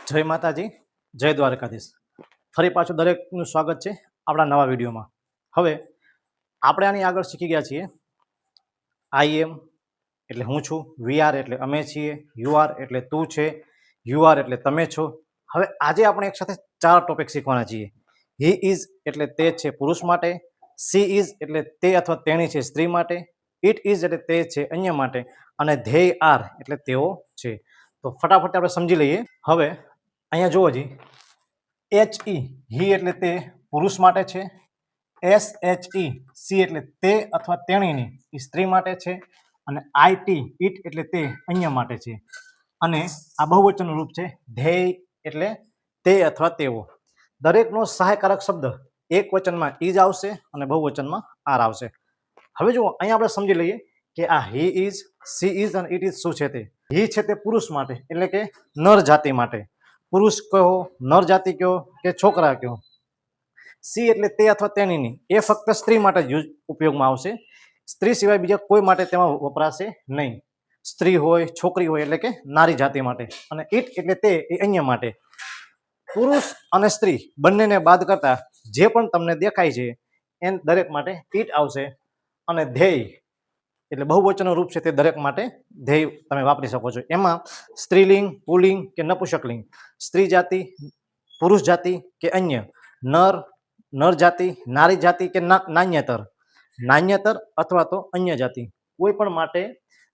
જય માતાજી, જય દ્વારકાધીશ. ફરી પાછું દરેકનું સ્વાગત છે આપણા નવા વિડીયોમાં. હવે આપણે આની આગળ શીખી ગયા છીએ આઈ એમ એટલે હું છું, વી આર એટલે અમે છીએ, યુ આર એટલે તું છે, યુ આર એટલે તમે છો. હવે આજે આપણે એક સાથે 4 ટોપિક શીખવાના છીએ. હી ઇઝ એટલે તે છે પુરુષ માટે, સી ઇઝ એટલે તે અથવા તેણી છે સ્ત્રી માટે, ઇટ ઇઝ એટલે તે છે અન્ય માટે, અને ધે આર એટલે તેઓ છે. તો ફટાફટ આપણે સમજી લઈએ. હવે અહીંયા જુઓ જી, એચ ઈ હી એટલે તે પુરુષ માટે છે, એસ એચ ઈ સી એટલે તે અથવા તેણીની એ સ્ત્રી માટે છે, અને આઈ ટી ઇટ એટલે તે અન્ય માટે છે, અને આ બહુવચનનું રૂપ છે ધેય એટલે તે અથવા તેઓ. દરેકનો સહાયકારક શબ્દ એક વચનમાં ઇઝ આવશે અને બહુવચનમાં આર આવશે. હવે જુઓ અહીંયા આપણે સમજી લઈએ કે આ હી ઇઝ, સી ઇઝ અને ઇટ ઇઝ શું છે. તે હી છે તે પુરુષ માટે એટલે કે નર જાતિ માટે, પુરુષ કહો, નર જાતિ કહો કે છોકરા કહો. સી એટલે તે અથવા તેણીની, એ ફક્ત સ્ત્રી માટે જ ઉપયોગમાં આવશે, સ્ત્રી સિવાય બીજા કોઈ માટે તેમાં વપરાશે નહીં. સ્ત્રી હોય, છોકરી હોય એટલે કે નારી જાતિ માટે. અને ઇટ એટલે તે એ અન્ય માટે. પુરુષ અને સ્ત્રી બંનેને બાદ કરતા જે પણ તમને દેખાય છે એ દરેક માટે ઇટ આવશે. અને ધ્યેય એટલે બહુવચનનું રૂપ છે તે દરેક માટે ધ્યેય તમે વાપરી શકો છો. એમાં સ્ત્રીલિંગ, પુલ્લિંગ કે નપુંસકલિંગ, સ્ત્રી જાતિ, પુરુષ જાતિ કે અન્ય, નર, નર જાતિ, નારી જાતિ કે નાન્યતર, નાન્યતર અથવા તો અન્ય જાતિ, કોઈ પણ માટે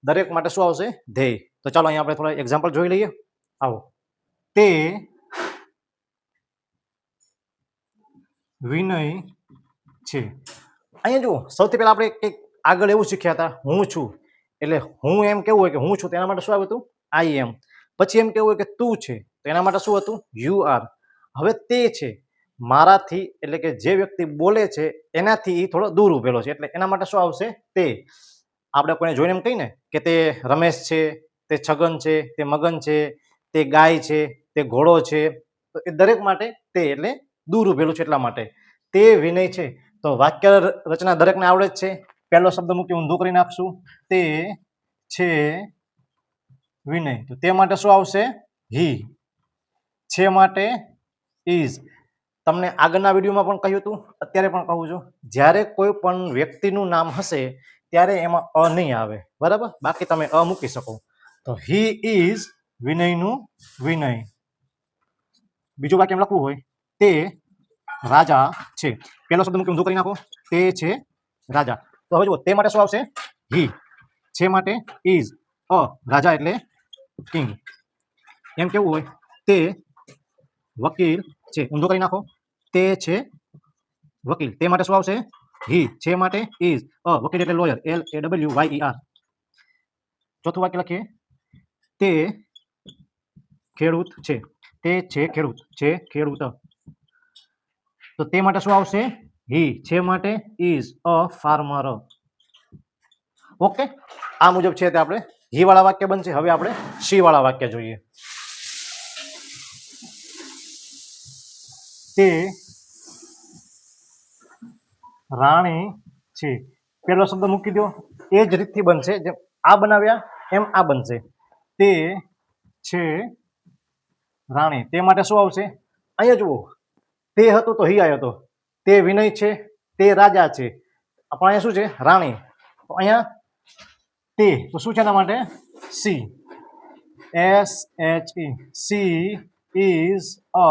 દરેક માટે શું આવશે? ધ્યેય. તો ચાલો અહીંયા આપણે થોડા એક્ઝામ્પલ જોઈ લઈએ. આવો, તે વિનય છે. અહીંયા જુઓ, સૌથી પહેલા આપણે એક આગળ એવું શીખ્યા હતા, હું છું. એટલે હું એમ કેવું હોય કે હું છું, તેના માટે શું આવ્યું હતું? આઈ એમ. પછી એમ કેવું હોય કે તું છે, તો એના માટે શું હતું? You are. હવે તે છે, મારાથી એટલે કે જે વ્યક્તિ બોલે છે એનાથી એ થોડો દૂર ઉભેલો છે, એટલે એના માટે શું આવશે? તે. આપણે કોઈને જોઈને એમ કહીએ ને કે તે રમેશ છે, તે છગન છે, તે મગન છે, તે ગાય છે, તે ઘોડો છે, તો એ દરેક માટે તે એટલે દૂર ઉભેલું છે એટલા માટે. તે વિનય છે. તો વાક્ય રચના દરેકને આવડે જ છે. પહેલો શબ્દ મૂકી ઊંધું કરી નાખશું, તે છે વિનય. તો તે માટે શું આવશે? હી. છે માટે ઇઝ. તમને આગળના વિડીયોમાં પણ કહ્યું હતું, અત્યારે પણ કહું છું, જ્યારે કોઈ પણ વ્યક્તિનું નામ હશે ત્યારે એમાં અ નહીં આવે, બરાબર? બાકી તમે અ મૂકી શકો. તો હી ઇઝ વિનયનું વિનય. બીજું વાક્ય એમ લખવું હોય, તે રાજા છે. પહેલો શબ્દ મૂકી ઊંધું કરી નાખો, તે છે રાજા. તો હવે જુઓ, તે માટે શું આવશે? હી. છે માટે ઇઝ. અ રાજા એટલે કિંગ. એમ કેવું હોય, તે વકીલ છે. ઊંધું કરી નાખો, તે છે વકીલ. તે માટે શું આવશે? હી. છે માટે ઇઝ. અ વકીલ એટલે લોયર, LAWYER. ચોથું વાક્ય લખીએ, તે ખેડૂત છે. તે છે ખેડૂત, છે ખેડૂત. તો તે માટે શું આવશે? હી. છે માટે ઇઝ અ ફાર્મર. ઓકે, આ મુજબ છે તે આપણે હી વાળા વાક્ય બનશે. હવે આપણે સી વાળા વાક્ય જોઈએ. તે રાણી છે. પહેલો શબ્દ મૂકી દો, એ જ રીતથી બનશે, જેમ આ બનાવ્યા એમ આ બનશે. તે છે રાણી. તે માટે શું આવશે? અહીંયા જુઓ, તે હતો તો હી આવ્યો હતો. તે વિનય છે, તે રાજા છે, પણ અહીંયા શું છે? રાણી. તો અહીંયા તે, તો શું છે એના માટે? C. SHE. She is a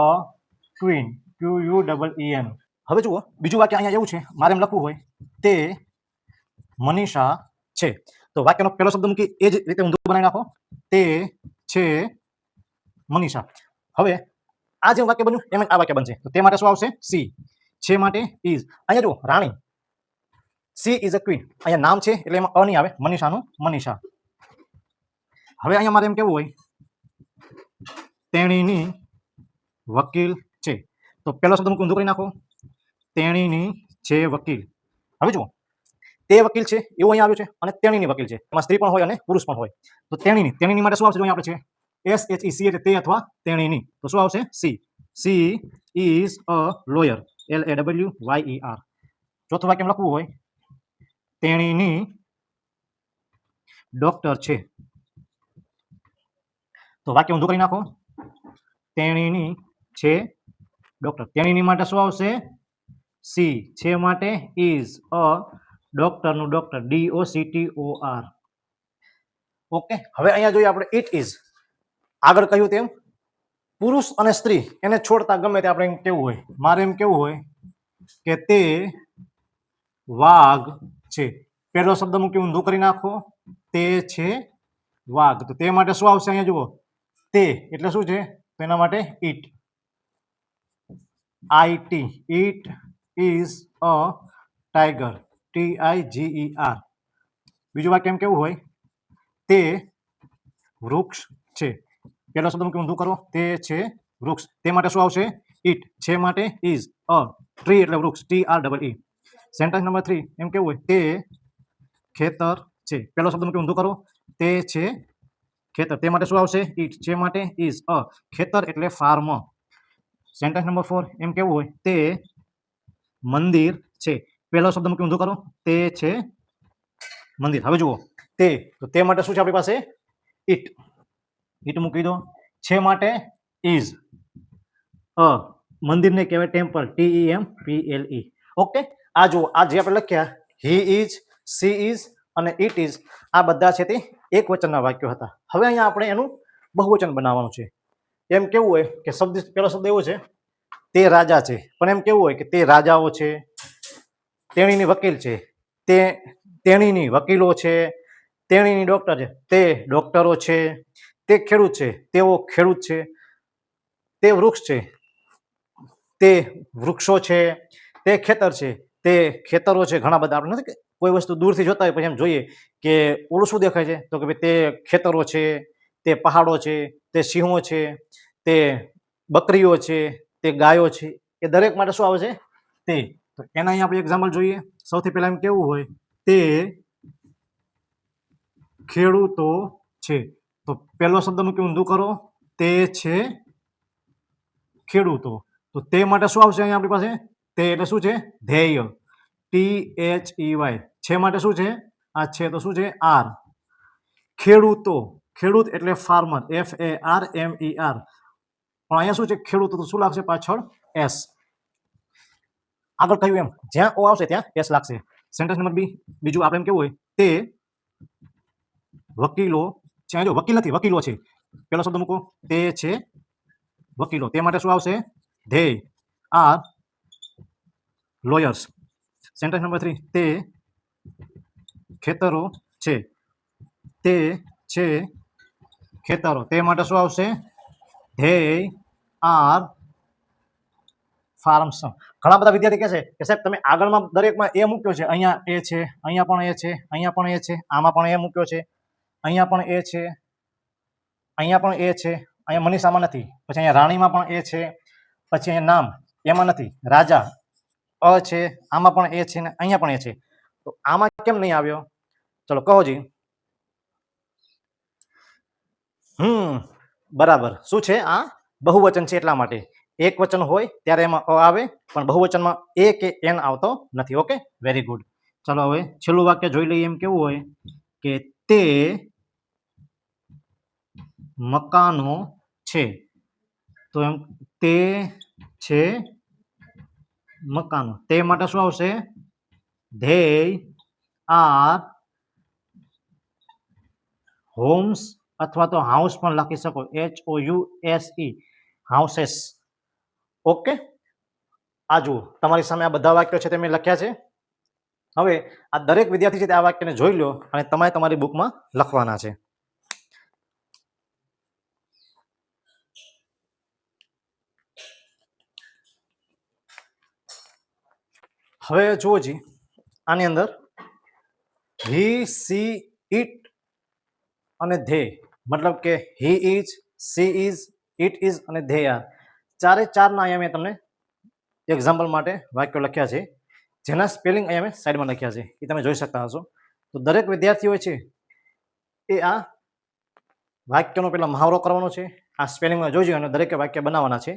queen. QUEEN. હવે જુઓ, બીજું વાક્ય અહીંયા એવું છે, મારે એમ લખવું હોય, તે મનીષા છે. તો વાક્યનો પહેલો શબ્દ મૂકી એ જ રીતે ઊંધું બનાવી નાખો, તે છે મનીષા. હવે આ જે વાક્ય બન્યું એમ આ વાક્ય બનશે. તો તે માટે શું આવશે? સી. છે માટે ઇઝ. અહીંયા જુઓ, રાણી, સી ઇઝ અ ક્વીન. અહીંયા નામ છે એટલે એમાં અ નહીં આવે, મનીષાનું મનીષા. હવે અહીંયા મારે એમ કેવું હોય, તેણીની વકીલ છે. તો પહેલો શબ્દ ઊંધું કરી નાખો, તેણીની છે વકીલ. હવે જુઓ, તે વકીલ છે એવું અહીંયા આવ્યું છે, અને તેણીની વકીલ છે. એમાં સ્ત્રી પણ હોય અને પુરુષ પણ હોય. તો તેણીની, તેણીની માટે શું આવશે? જો અહીંયા આપણે છે SHE. સી એટલે તે અથવા તેણીની. તો શું આવશે? C. She is a lawyer, LAWYER. ચોથું વાક્ય લખવું હોય, તેણીની ડોક્ટર છે. તો વાક્ય ઊંધું કરી નાખો, તેણીની છે ડોક્ટર. તેણીની માટે શું આવશે? સી. છે માટે ઇઝ. અ ડોક્ટરનું ડોક્ટર DOCTOR. ઓકે, હવે અહીંયા જોઈએ આપણે ઇટ ઇઝ. આગળ કહ્યું તેમ પુરુષ અને સ્ત્રી એને છોડતા ગમે તે આપણે એમ કેવું હોય, મારે એમ કેવું હોય કે તે વાઘ છે. પહેલો શબ્દ મૂકી ઊંધું કરી નાખો, તે છે વાઘ. તો તે માટે શું આવશે? અહીંયા જુઓ, તે એટલે શું છે? તો એના માટે it. IT. It is a tiger. TIGER. બીજું વાક્ય એમ કેવું હોય? તે વૃક્ષ છે. પહેલો શબ્દ મૂકી ઊંધું કરો, તે છે વૃક્ષ. તે માટે શું આવશે? ઇટ. છે માટે ઇઝ. અ ટ્રી એટલે વૃક્ષ, TREE. સેન્ટેન્સ નંબર 3 એમ કેવું હોય? તે ખેતર છે. પહેલો શબ્દ મૂકી ઊંધું કરો, તે છે ખેતર. તે માટે શું આવશે? ઇટ. છે માટે ઇઝ. અ ખેતર એટલે ફાર્મ. સેન્ટેન્સ નંબર 4 એમ કેવું હોય? તે મંદિર છે. પહેલો શબ્દ મૂકી ઊંધું કરો, તે છે મંદિર. હવે જુઓ, તે તો તે માટે શું છે આપણી પાસે? ઇટ. ઇટ મૂકી દો. છે માટે ઇઝ. અ મંદિરને કહેવાય ટેમ્પલ, TEMPLE. ઓકે, આ જુઓ, આ જે આપણે લખ્યા હી ઇઝ, સી ઇઝ અને ઇટ ઇઝ, આ બધા છે તે એક વચનના વાક્યો હતા. હવે અહીંયા આપણે એનું બહુવચન બનાવવાનું છે. એમ કેવું હોય કે શબ્દ, પહેલો શબ્દ એવો છે તે રાજા છે, પણ એમ કેવું હોય કે તે રાજાઓ છે, તેણીની વકીલ છે, તે તેણીની વકીલો છે, તેણીની ડોક્ટર છે, તે ડોક્ટરો છે, તે ખેડૂત છે, તેઓ ખેડૂત છે, તે વૃક્ષ છે, તે વૃક્ષો છે, તે ખેતર છે, તે ખેતરો છે. ઘણા બધા આપણે નથી કે કોઈ વસ્તુ દૂરથી જોતા હોય પછી એમ જોઈએ કે ઓલું શું દેખાય છે, તો કે ભાઈ તે ખેતરો છે, તે પહાડો છે, તે સિંહો છે, તે બકરીઓ છે, તે ગાયો છે. એ દરેક માટે શું આવે છે? તે. તો એના અહીંયા આપણે એક્ઝામ્પલ જોઈએ. સૌથી પહેલા એમ કેવું હોય? તે ખેડૂતો છે. તો પહેલો શબ્દ મૂકી ઊંધું કરો, તે છે ખેડૂતો. તો તે માટે શું આવશે અહીંયા આપણી પાસે? તે એટલે શું છે? ધ્યેય, THEY. છે માટે શું છે? આ છે તો શું છે? આર. ખેડૂતો, ખેડૂત એટલે ફાર્મર, FARMER. પણ અહીંયા શું છે? ખેડૂતો તો શું લાગશે પાછળ? S. આગળ કહ્યું એમ જ્યાં ઓ આવશે ત્યાં S લાગશે. સેન્ટેન્સ નંબર બી બીજું આપણે એમ કેવું હોય? તે વકીલો છે. જો વકીલ નથી, વકીલો છે. પહેલો શબ્દ મૂકો, તે છે વકીલો. તે માટે શું આવશે? They are lawyers. Sentence number 3 તે ખેતરો છે. તે છે ખેતરો. તે માટે શું આવશે? They are farms. ઘણા બધા વિદ્યાર્થી કહે છે કે સાહેબ તમે આગળમાં દરેકમાં એ મૂક્યો છે, અહીંયા એ છે, અહીંયા પણ એ છે, અહીંયા પણ એ છે, આમાં પણ એ મૂક્યો છે, અહીંયા પણ એ છે, અહીંયા પણ એ છે, અહીંયા મનીષામાં નથી, પછી અહીંયા રાણીમાં પણ એ છે, પછી અહીંયા નામ એમાં નથી, રાજા અ છે, આમાં પણ એ છે ને અહીંયા પણ એ છે. તો આમાં કેમ નહીં આવ્યો? ચલો કહો જી. બરાબર. શું છે? આ બહુવચન છે એટલા માટે. એક વચન હોય ત્યારે એમાં અ આવે, પણ બહુવચનમાં એ કે એન આવતો નથી. Okay, very good. ચલો હવે છેલ્લું વાક્ય જોઈ લઈએ. એમ કેવું હોય કે તે મકાનો છે. તો એમ તે છે મકાનો. તે માટે શું આવશે? ધેય આર હોમ્સ, અથવા તો હાઉસ પણ લખી શકો, HOUSE, હાઉસેસ. ઓકે, આ જુઓ તમારી સામે આ બધા વાક્યો છે તે મેં લખ્યા છે. હવે આ દરેક વિદ્યાર્થી છે તે આ વાક્યને જોઈ લો અને તમારે તમારી બુકમાં લખવાના છે. હવે જુઓ જી, આની અંદર હી, સી, ઇટ અને ધે, મતલબ કે he is, she is, it is અને ધે આર, ચારે ચારના અહીંયા મેં તમને એક્ઝામ્પલ માટે વાક્યો લખ્યા છે, જેના સ્પેલિંગ અહીંયા મેં સાઈડમાં લખ્યા છે, એ તમે જોઈ શકતા હશો. તો દરેક વિદ્યાર્થીઓ છે એ આ વાક્યનો પહેલા મહાવરો કરવાનો છે, આ સ્પેલિંગમાં જોઈજો અને દરેકે વાક્ય બનાવવાના છે.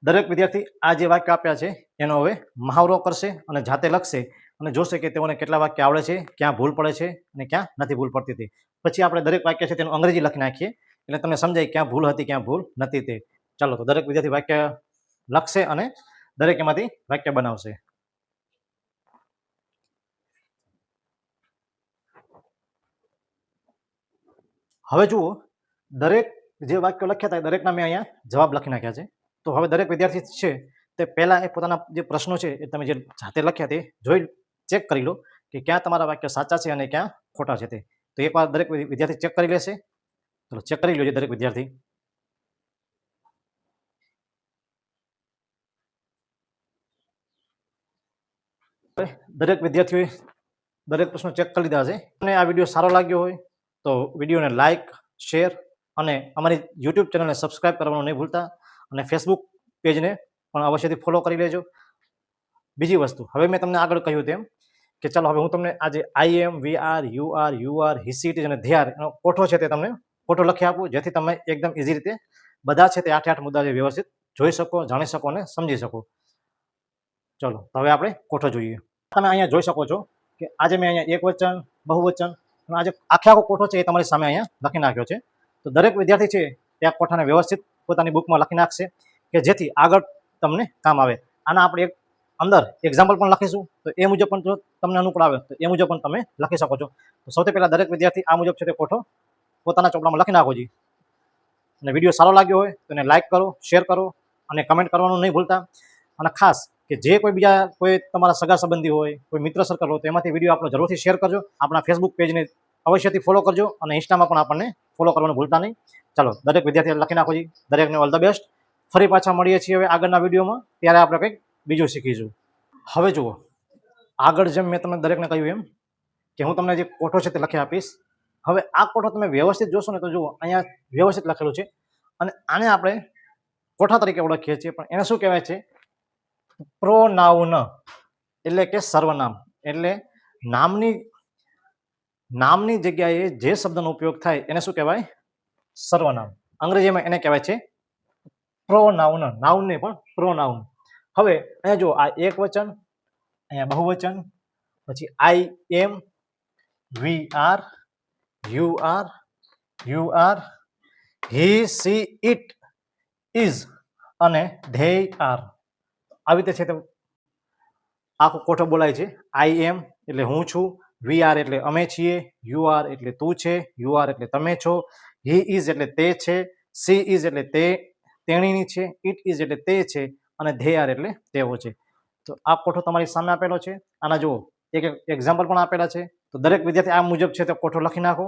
દરેક વિદ્યાર્થી આ જે વાક્ય આપ્યા છે એનો હવે મહાવરો કરશે અને જાતે લખશે અને જોશે કે તેઓને કેટલા વાક્ય આવડે છે, ક્યાં ભૂલ પડે છે અને ક્યાં નથી ભૂલ પડતી. પછી આપણે દરેક વાક્ય છે તેનું અંગ્રેજી લખી નાખીએ એટલે તમને સમજાય ક્યાં ભૂલ હતી, ક્યાં ભૂલ નથી તે. ચાલો તો દરેક વિદ્યાર્થી વાક્ય લખશે અને દરેક એમાંથી વાક્ય બનાવશે. હવે જુઓ, દરેક જે વાક્યો લખ્યા હતા દરેકના મેં અહીંયા જવાબ લખી નાખ્યા છે. તો હવે દરેક વિદ્યાર્થી છે તે પહેલા એ પોતાના જે પ્રશ્નો છે એ તમે જે જાતે લખ્યા તે જોઈ ચેક કરી લો કે ક્યાં તમારા વાક્ય સાચા છે અને ક્યાં ખોટા છે તે. તો એકવાર દરેક વિદ્યાર્થી ચેક કરી લેશે. ચલો ચેક કરી લો દરેક વિદ્યાર્થી. દરેક વિદ્યાર્થીઓએ દરેક પ્રશ્નો ચેક કરી લીધા છે. અને આ વિડીયો સારો લાગ્યો હોય તો વિડીયોને લાઇક, શેર અને અમારી યુટ્યુબ ચેનલને સબસ્ક્રાઇબ કરવાનું નહીં ભૂલતા અને ફેસબુક પેજને પણ અવશ્યથી ફોલો કરી લેજો. બીજી વસ્તુ, હવે મેં તમને આગળ કહ્યું તેમ કે ચાલો હવે હું તમને આજે IM, VR, UR, HCT અને ધ્યાર એનો કોઠો છે તે તમને કોઠો લખી આપું, જેથી તમે એકદમ ઇઝી રીતે બધા છે તે 8 મુદ્દા જે વ્યવસ્થિત જોઈ શકો, જાણી શકો અને સમજી શકો. ચલો હવે આપણે કોઠો જોઈએ. તમે અહીંયા જોઈ શકો છો કે આજે મેં અહીંયા એકવચન, બહુવચન અને આજે આખો કોઠો છે એ તમારી સામે અહીંયા લખી નાખ્યો છે. તો દરેક વિદ્યાર્થી છે તે આ કોઠાને વ્યવસ્થિત પોતાની બુકમાં લખી નાખશે કે જેથી આગળ તમને કામ આવે. આના આપણે એક અંદર એક્ઝામ્પલ પણ લખીશું, તો એ મુજબ પણ જો તમને અનુકૂળ આવે તો એ મુજબ પણ તમે લખી શકો છો. તો સૌથી પહેલાં દરેક વિદ્યાર્થી આ મુજબ છે તે કોઠો પોતાના ચોપડામાં લખી નાખો જી. અને વિડીયો સારો લાગ્યો હોય તો એને લાઇક કરો, શેર કરો અને કમેન્ટ કરવાનું નહીં ભૂલતા. અને ખાસ કે જે કોઈ બીજા કોઈ તમારા સગા સંબંધી હોય, કોઈ મિત્ર સર્કલ હોય, તો એમાંથી વિડીયો આપણો જરૂરથી શેર કરજો. આપણા ફેસબુક પેજને અવશ્યથી ફોલો કરજો અને ઇન્સ્ટામાં પણ આપણને ફોલો કરવાનું ભૂલતા નહીં. ચાલો દરેક વિદ્યાર્થીએ લખી નાખો જી. દરેકને ઓલ ધ બેસ્ટ. ફરી પાછા મળીએ છીએ હવે આગળના વિડીયોમાં, ત્યારે આપણે કંઈક બીજું શીખીશું. હવે જુઓ, આગળ જેમ મેં તમને દરેકને કહ્યું એમ કે હું તમને જે કોઠો છે તે લખી આપીશ. હવે આ કોઠો તમે વ્યવસ્થિત જોશો ને તો જુઓ અહીંયા વ્યવસ્થિત લખેલું છે અને આને આપણે કોઠા તરીકે ઓળખીએ છીએ, પણ એને શું કહેવાય છે? પ્રોનાઉન, એટલે કે સર્વનામ. એટલે નામની જગ્યાએ જે શબ્દનો ઉપયોગ થાય એને શું કહેવાય? સર્વનામ. અંગ્રેજીમાં એને કહેવાય છે પ્રોનાઉન. નાઉન નહીં પણ પ્રોનાઉન. હવે અહીંયા જુઓ, આ એક વચન, અહીંયા બહુવચન, પછી IM, VR, UR, he, she, it, is અને they are. આવી રીતે છે તે આખો કોઠો બોલાય છે. IM એટલે હું છું, VR એટલે અમે છીએ, UR એટલે તું છે, UR એટલે તમે છો, he is એટલે તે છે, she is એટલે તેણીની છે, it is એટલે તે છે અને they are એટલે તેઓ છે. તો આ કોઠો તમારી સામે આપેલો છે. આના જુઓ એક એક્ઝામ્પલ પણ આપેલા છે. તો દરેક વિદ્યાર્થી આ મુજબ છે તે કોઠો લખી નાખો.